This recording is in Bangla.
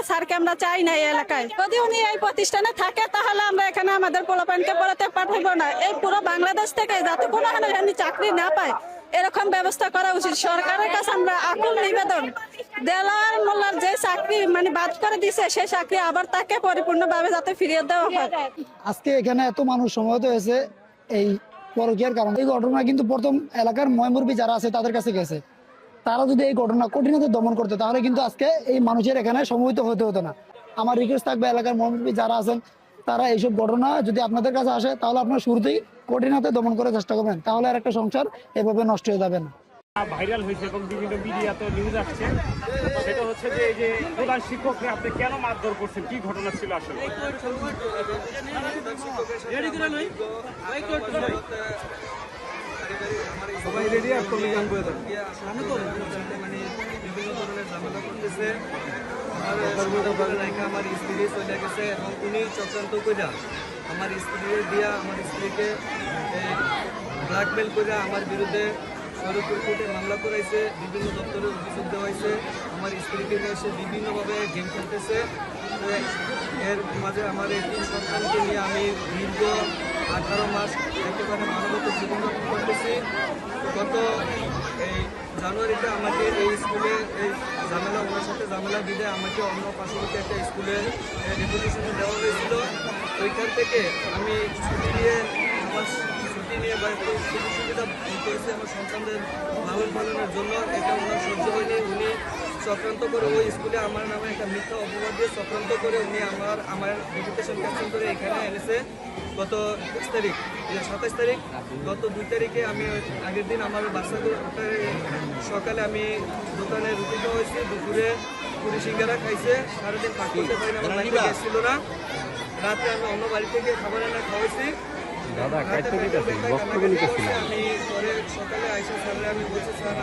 স্যারকে আমরা চাই না এই এলাকায়। যদি উনি এই প্রতিষ্ঠানে থাকে তাহলে আমরা এখানে আমাদের পোলাপানকে পড়াতে পাঠাবো না। এই পুরো বাংলাদেশ থেকে যাতে কোনো চাকরি না পায় এরকম ব্যবস্থা করা উচিত। সরকারের কাছে আমরা আকুল নিবেদন, দেলোয়ার মোল্লার যে চাকরি বাদ করে দিছে সেই চাকরি আবার তাকে পরিপূর্ণভাবে যাতে ফিরিয়ে দেওয়া হয়। আজকে এখানে এত মানুষ সমবেত হয়েছে এই পরকীয়ার কারণে। এই ঘটনা কিন্তু প্রথম এলাকার ময়মুরবি যারা আছে তাদের কাছে গেছে। তারা যদি এই ঘটনা কঠিনভাবে দমন করতে তাহলে কিন্তু আজকে এই মানুষের এখানে সমবেত হতে হতো না। আমার রিকোয়েস্ট থাকবে এলাকার ময়মুরবি যারা আছেন তারা এইসব ঘটনা যদি আপনাদের কাছে আসে তাহলে আপনার শুরুতেই কঠিনভাবে দমন করার চেষ্টা করবেন, তাহলে আর একটা সংসার এভাবে নষ্ট হয়ে যাবে না। ভাইরাল হয়েছে এবং বিভিন্ন মিডিয়াতে নিউজ আসছে, সেটা হচ্ছে যে এই যে প্রধান শিক্ষককে আপনি কেন মারধর করছেন, কি ঘটনা ছিল আসলে? সবাই রেডি আর তুমি গান করে দাও। আমি তো মানে বিভিন্ন ধরনের ঝামেলা করতেছে। আমার স্ত্রী চলে গেছে এবং উনি চক্রান্ত করে আমার স্ত্রী দিয়া আমার স্ত্রীকে ব্ল্যাকমেল করে আমার বিরুদ্ধে সরকার কোর্টে মামলা করাইছে, বিভিন্ন দপ্তরে অভিযোগ দেওয়া হয়েছে। আমার স্ত্রীকে নিয়ে এসে বিভিন্নভাবে গেম খেলতেছে। এর মাঝে আমার এই তিন সন্তানকে নিয়ে আমি দীর্ঘ 18 মাস একেবারে মানবত জীবনযাপন করতেছি। গত এই জানুয়ারিতে আমাকে এই স্কুলে এই ঝামেলা ওনার সাথে ঝামেলা দিলে আমাকে অন্য পার্শ্ববর্তী একটা স্কুলে ডেপুটেশনে দেওয়া হয়েছিল। ওইখান থেকে আমি ছুটি নিয়ে বা একটু সুযোগ সুবিধা করেছি আমার সন্তানদের লালন পালনের জন্য। এটা ওনার সহ্য হয়নি। উনি চক্রান্ত করে ওই স্কুলে আমার নামে একটা মিথ্যা অপবাদ দিয়ে চক্রান্ত করে উনি আমার ডেপুটেশন ক্যান্সেল করে এখানে এনেছে। গত 27 তারিখ গত 2 তারিখে আমি আগের দিন আমার বাচ্চাদের সকালে আমি দোকানে রুটি খাওয়া হয়েছে, দুপুরে পুরি সিঙ্গারা খাইছে, সারাদিন পাক করতে পারিনি, আমার বাড়িতে গ্যাস ছিল না। রাতে আমি অন্য বাড়ি থেকে খাবার এনে খাওয়াইছি। আমি পরে সকালে আইসা স্যার আমি বলছি স্যার